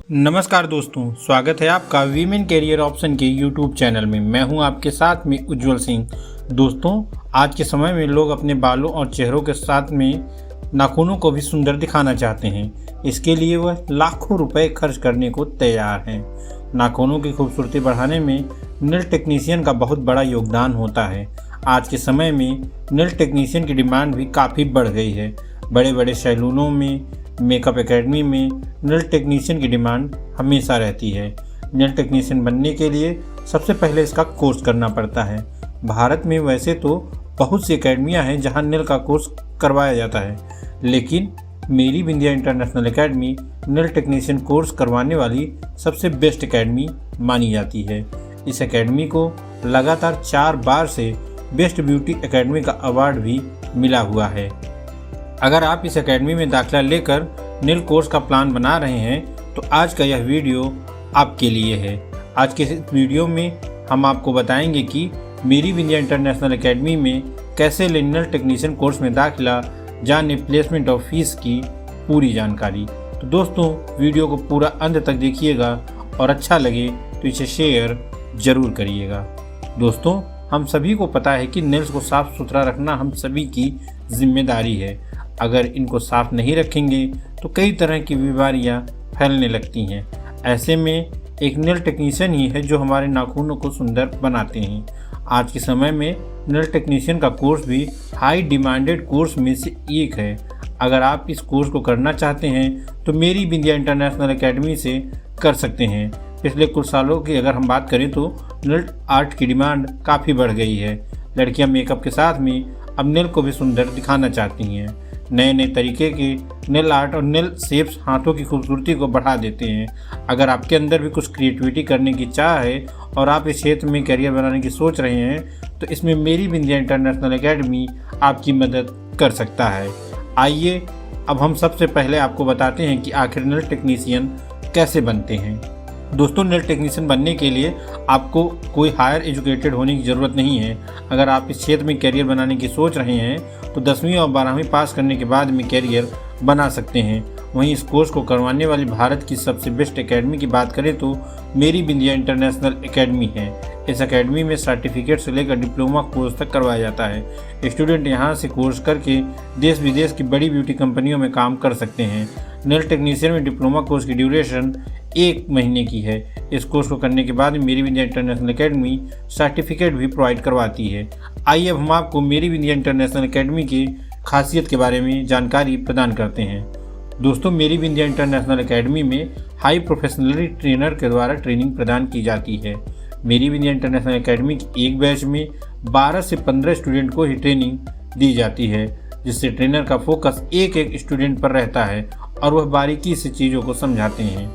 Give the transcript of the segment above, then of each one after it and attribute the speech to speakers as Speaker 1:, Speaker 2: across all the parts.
Speaker 1: नमस्कार दोस्तों, स्वागत है आपका वीमेन कैरियर ऑप्शन के यूट्यूब चैनल में। मैं हूं आपके साथ में उज्जवल सिंह। दोस्तों, आज के समय में लोग अपने बालों और चेहरों के साथ में नाखूनों को भी सुंदर दिखाना चाहते हैं। इसके लिए वह लाखों रुपए खर्च करने को तैयार हैं। नाखूनों की खूबसूरती बढ़ाने में नेल टेक्नीशियन का बहुत बड़ा योगदान होता है। आज के समय में नेल टेक्नीशियन की डिमांड भी काफ़ी बढ़ गई है। बड़े बड़े सैलूनों में, मेकअप एकेडमी में नेल टेक्नीशियन की डिमांड हमेशा रहती है। नेल टेक्नीशियन बनने के लिए सबसे पहले इसका कोर्स करना पड़ता है। भारत में वैसे तो बहुत सी एकेडमियां हैं जहां नेल का कोर्स करवाया जाता है, लेकिन मेरी Bindiya international academy nail technician course करवाने वाली सबसे बेस्ट एकेडमी मानी जाती है। इस एकेडमी को लगातार 4 बार से बेस्ट ब्यूटी एकेडमी का अवार्ड भी मिला हुआ है। अगर आप इस एकेडमी में दाखिला लेकर नेल कोर्स का प्लान बना रहे हैं तो आज का यह वीडियो आपके लिए है। आज के इस वीडियो में हम आपको बताएंगे कि मेरी बिंदिया इंटरनेशनल एकेडमी में कैसे लें नेल टेक्नीशियन कोर्स में दाखिला, जाने प्लेसमेंट और फीस की पूरी जानकारी। तो दोस्तों, वीडियो को पूरा अंत तक देखिएगा और अच्छा लगे तो इसे शेयर ज़रूर करिएगा। दोस्तों, हम सभी को पता है कि नेल्स को साफ़ सुथरा रखना हम सभी की जिम्मेदारी है। अगर इनको साफ नहीं रखेंगे तो कई तरह की बीमारियां फैलने लगती हैं। ऐसे में एक नेल टेक्नीशियन ही है जो हमारे नाखूनों को सुंदर बनाते हैं। आज के समय में नेल टेक्नीशियन का कोर्स भी हाई डिमांडेड कोर्स में से एक है। अगर आप इस कोर्स को करना चाहते हैं तो मेरी बिंदिया इंटरनेशनल एकेडमी से कर सकते हैं। पिछले कुछ सालों की अगर हम बात करें तो नेल आर्ट की डिमांड काफ़ी बढ़ गई है। लड़कियां मेकअप के साथ में अब नेल को भी सुंदर दिखाना चाहती हैं। नए नए तरीके के नेल आर्ट और नेल शेप्स हाथों की खूबसूरती को बढ़ा देते हैं। अगर आपके अंदर भी कुछ क्रिएटिविटी करने की चाह है और आप इस क्षेत्र में करियर बनाने की सोच रहे हैं तो इसमें मेरी बिंदिया इंटरनेशनल एकेडमी आपकी मदद कर सकता है। आइए अब हम सबसे पहले आपको बताते हैं कि आखिर नेल टेक्नीशियन कैसे बनते हैं। दोस्तों, नेल टेक्नीशियन बनने के लिए आपको कोई हायर एजुकेटेड होने की ज़रूरत नहीं है। अगर आप इस क्षेत्र में करियर बनाने की सोच रहे हैं तो 10वीं और 12वीं पास करने के बाद में करियर बना सकते हैं। वहीं इस कोर्स को करवाने वाली भारत की सबसे बेस्ट एकेडमी की बात करें तो मेरी बिंदिया इंटरनेशनल एकेडमी है। इस एकेडमी में सर्टिफिकेट से लेकर डिप्लोमा कोर्स तक करवाया जाता है। स्टूडेंट यहाँ से कोर्स करके देश विदेश की बड़ी ब्यूटी कंपनियों में काम कर सकते हैं। नेल टेक्नीशियन में डिप्लोमा कोर्स की ड्यूरेशन 1 महीने की है। इस कोर्स को करने के बाद मेरी बिंदिया इंटरनेशनल एकेडमी सर्टिफिकेट भी प्रोवाइड करवाती है। आइए अब हम आपको मेरी बिंदिया इंटरनेशनल एकेडमी की खासियत के बारे में जानकारी प्रदान करते हैं। दोस्तों, मेरी बिंदिया इंटरनेशनल एकेडमी में हाई प्रोफेशनली ट्रेनर के द्वारा ट्रेनिंग प्रदान की जाती है। मेरी बिंदिया इंटरनेशनल एकेडमी की एक बैच में 12 से 15 स्टूडेंट को ही ट्रेनिंग दी जाती है, जिससे ट्रेनर का फोकस एक एक स्टूडेंट पर रहता है और वह बारीकी से चीज़ों को समझाते हैं।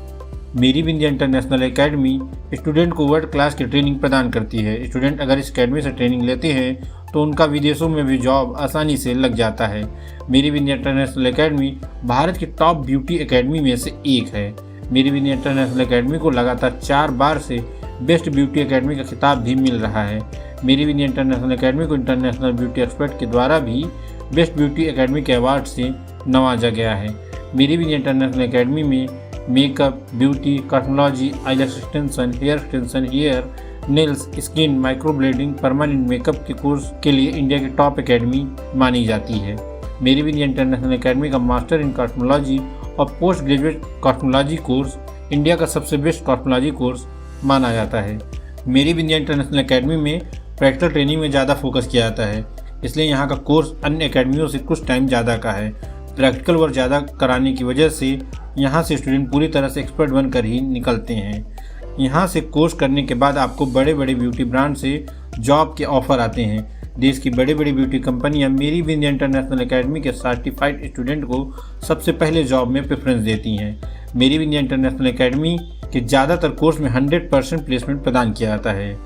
Speaker 1: मेरी बिंदिया इंटरनेशनल एकेडमी स्टूडेंट को वर्ल्ड क्लास की ट्रेनिंग प्रदान करती है। स्टूडेंट अगर इस एकेडमी से ट्रेनिंग लेते हैं तो उनका विदेशों में भी जॉब आसानी से लग जाता है। मेरी बिंदिया इंटरनेशनल एकेडमी भारत की टॉप ब्यूटी एकेडमी में से एक है। मेरी बिंदिया इंटरनेशनल एकेडमी को लगातार 4 बार से बेस्ट ब्यूटी एकेडमी का खिताब भी मिल रहा है। मेरी बिंदिया इंटरनेशनल एकेडमी को इंटरनेशनल ब्यूटी एक्सपर्ट के द्वारा भी बेस्ट ब्यूटी एकेडमी के अवार्ड से नवाजा गया है। मेरी बिंदिया इंटरनेशनल एकेडमी में makeup, beauty, cosmetology, eyelash extension, hair extension, hair, nails, skin, microblading, permanent makeup के कोर्स के लिए इंडिया की टॉप एकेडमी मानी जाती है। मेरी बिंदिया इंटरनेशनल एकेडमी का मास्टर इन कॉस्मेटोलॉजी और post graduate cosmetology course India का सबसे बेस्ट कॉस्मेटोलॉजी कोर्स माना जाता है। मेरी बिंदिया इंटरनेशनल एकेडमी में प्रैक्टिकल ट्रेनिंग में ज़्यादा फोकस किया जाता है, इसलिए यहाँ का कोर्स अन्य एकेडमियों से कुछ टाइम ज़्यादा का है। प्रैक्टिकल वर्क ज़्यादा कराने की वजह से यहाँ से स्टूडेंट पूरी तरह से एक्सपर्ट बनकर ही निकलते हैं। यहाँ से कोर्स करने के बाद आपको बड़े बड़े ब्यूटी ब्रांड से जॉब के ऑफ़र आते हैं। देश की बड़ी बड़ी ब्यूटी कंपनियाँ मेरी बिंदिया इंटरनेशनल एकेडमी के सर्टिफाइड स्टूडेंट को सबसे पहले जॉब में प्रेफरेंस देती हैं। मेरी बिंदिया इंटरनेशनल एकेडमी के ज़्यादातर कोर्स में 100% प्लेसमेंट प्रदान किया जाता है।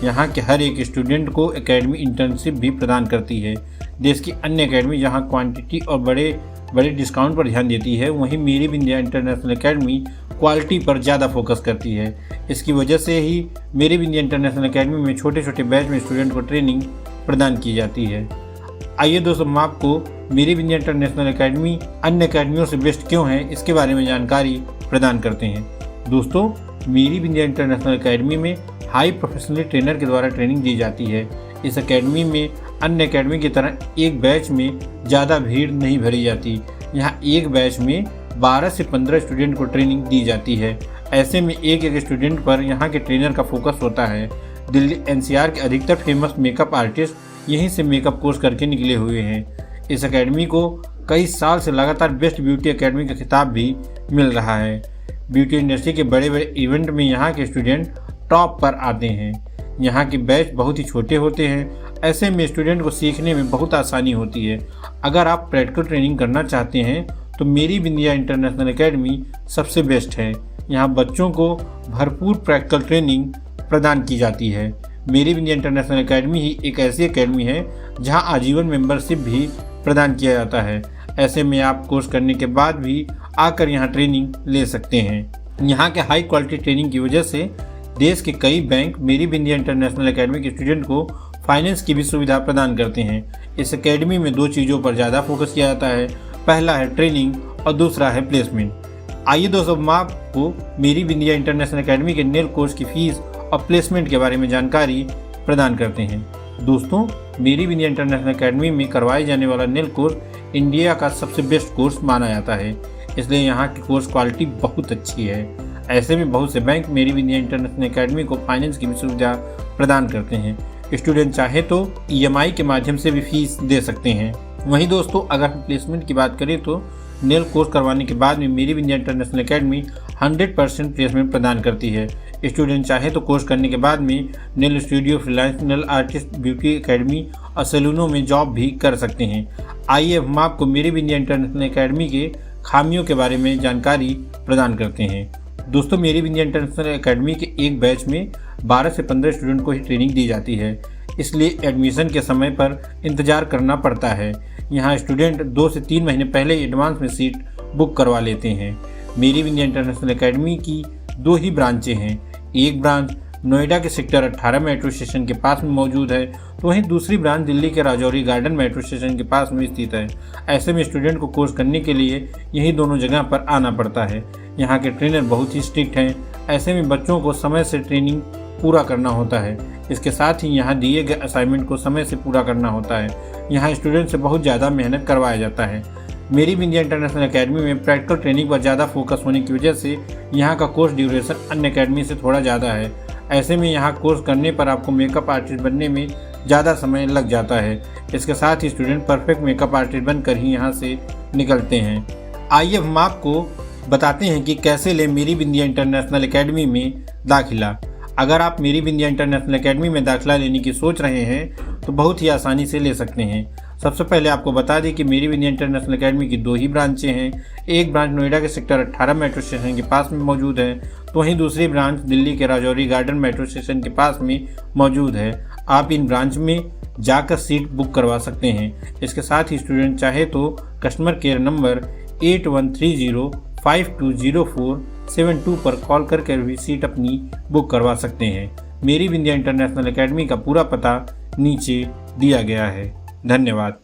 Speaker 1: यहाँ के हर एक स्टूडेंट को एकेडमी इंटर्नशिप भी प्रदान करती है। देश की अन्य एकेडमी जहाँ क्वांटिटी और बड़े डिस्काउंट पर ध्यान देती है, वहीं मेरी बिंदिया इंटरनेशनल एकेडमी क्वालिटी पर ज़्यादा फोकस करती है। इसकी वजह से ही मेरी बिंदिया इंटरनेशनल एकेडमी में छोटे छोटे बैच में स्टूडेंट को ट्रेनिंग प्रदान की जाती है। आइए दोस्तों, हम आपको मेरी बिंदिया इंटरनेशनल एकेडमी अन्य एकेडमियों से बेस्ट क्यों है इसके बारे में जानकारी प्रदान करते हैं। दोस्तों, मेरी विंध्या इंटरनेशनल एकेडमी में हाई प्रोफेशनल ट्रेनर के द्वारा ट्रेनिंग दी जाती है। इस एकेडमी में अन्य एकेडमी की तरह एक बैच में ज़्यादा भीड़ नहीं भरी जाती। यहाँ एक बैच में 12 से 15 स्टूडेंट को ट्रेनिंग दी जाती है। ऐसे में एक एक स्टूडेंट पर यहाँ के ट्रेनर का फोकस होता है। दिल्ली NCR के अधिकतर फेमस मेकअप आर्टिस्ट यहीं से मेकअप कोर्स करके निकले हुए हैं। इस एकेडमी को कई साल से लगातार बेस्ट ब्यूटी एकेडमी का खिताब भी मिल रहा है। ब्यूटी इंडस्ट्री के बड़े बड़े इवेंट में यहाँ के स्टूडेंट टॉप पर आते हैं। यहाँ के बैच बहुत ही छोटे होते हैं। ऐसे में स्टूडेंट को सीखने में बहुत आसानी होती है। अगर आप प्रैक्टिकल ट्रेनिंग करना चाहते हैं तो मेरी विंध्या इंटरनेशनल एकेडमी सबसे बेस्ट है। यहाँ बच्चों को भरपूर प्रैक्टिकल ट्रेनिंग प्रदान की जाती है। मेरी विंध्या इंटरनेशनल एकेडमी ही एक ऐसी एकेडमी है जहाँ आजीवन मेंबरशिप भी प्रदान किया जाता है। ऐसे में आप कोर्स करने के बाद भी आकर यहाँ ट्रेनिंग ले सकते हैं। यहाँ के हाई क्वालिटी ट्रेनिंग की वजह से देश के कई बैंक मेरी विंध्या इंटरनेशनल एकेडमी के स्टूडेंट को फाइनेंस की भी सुविधा प्रदान करते हैं। इस एकेडमी में 2 चीज़ों पर ज़्यादा फोकस किया जाता है। पहला है ट्रेनिंग और दूसरा है प्लेसमेंट। आइए दोस्तों, हम आपको मेरी विंध्या इंटरनेशनल एकेडमी के नेल कोर्स की फीस और प्लेसमेंट के बारे में जानकारी प्रदान करते हैं। दोस्तों, मेरी विंध्या इंटरनेशनल एकेडमी में करवाए जाने वाला नेल कोर्स इंडिया का सबसे बेस्ट कोर्स माना जाता है, इसलिए यहाँ की कोर्स क्वालिटी बहुत अच्छी है। ऐसे में बहुत से बैंक मेरी विंध्या इंटरनेशनल एकेडमी को फाइनेंस की भी सुविधा प्रदान करते हैं। स्टूडेंट चाहे तो EMI के माध्यम से भी फीस दे सकते हैं। वहीं दोस्तों, अगर हम प्लेसमेंट की बात करें तो नेल कोर्स करवाने के बाद में मेरी विंध्या इंटरनेशनल एकेडमी 100% प्लेसमेंट प्रदान करती है। स्टूडेंट चाहे तो कोर्स करने के बाद में nail studio, freelance nail artist, beauty academy और सैलूनों में जॉब भी कर सकते हैं। आइए हम आपको मेरी विंध्या इंटरनेशनल एकेडमी के खामियों के बारे में जानकारी प्रदान करते हैं। दोस्तों, मेरी विंध्या इंटरनेशनल एकेडमी के एक बैच में 12 से 15 स्टूडेंट को ही ट्रेनिंग दी जाती है, इसलिए एडमिशन के समय पर इंतज़ार करना पड़ता है। यहाँ स्टूडेंट 2 से 3 महीने पहले ही एडवांस में सीट बुक करवा लेते हैं। मेरी विंध्या इंटरनेशनल एकेडमी की 2 ही ब्रांचें हैं। एक ब्रांच नोएडा के सेक्टर 18 मेट्रो स्टेशन के पास में मौजूद है, तो वहीं दूसरी ब्रांच दिल्ली के राजौरी गार्डन मेट्रो स्टेशन के पास में स्थित है। ऐसे में स्टूडेंट को कोर्स करने के लिए यही दोनों जगह पर आना पड़ता है। यहाँ के ट्रेनर बहुत ही स्ट्रिक्ट हैं। ऐसे में बच्चों को समय से ट्रेनिंग पूरा करना होता है। इसके साथ ही यहाँ दिए गए असाइनमेंट को समय से पूरा करना होता है। यहाँ स्टूडेंट से बहुत ज़्यादा मेहनत करवाया जाता है। मेरी विंध्या इंटरनेशनल एकेडमी में प्रैक्टिकल ट्रेनिंग पर ज़्यादा फोकस होने की वजह से यहाँ का कोर्स ड्यूरेशन अन्य एकेडमी से थोड़ा ज़्यादा है। ऐसे में यहाँ कोर्स करने पर आपको मेकअप आर्टिस्ट बनने में ज़्यादा समय लग जाता है। इसके साथ ही स्टूडेंट परफेक्ट मेकअप आर्टिस्ट बनकर ही यहाँ से निकलते हैं। आइए हम आपको बताते हैं कि कैसे लें मेरी विंध्या इंटरनेशनल एकेडमी में दाखिला। अगर आप मेरी विंध्या इंटरनेशनल एकेडमी में दाखिला लेने की सोच रहे हैं तो बहुत ही आसानी से ले सकते हैं। सबसे पहले आपको बता दें कि मेरी विंध्या इंटरनेशनल एकेडमी की 2 ही ब्रांचें हैं। एक ब्रांच नोएडा के सेक्टर 18 मेट्रो स्टेशन के पास में मौजूद है, तो वहीं दूसरी ब्रांच दिल्ली के राजौरी गार्डन मेट्रो स्टेशन के पास में मौजूद है। आप इन ब्रांच में जाकर सीट बुक करवा सकते हैं। इसके साथ ही स्टूडेंट चाहे तो कस्टमर केयर नंबर 8130520472 पर कॉल करके भी सीट अपनी बुक करवा सकते हैं। मेरी विंध्या इंटरनेशनल एकेडमी का पूरा पता नीचे दिया गया है। धन्यवाद।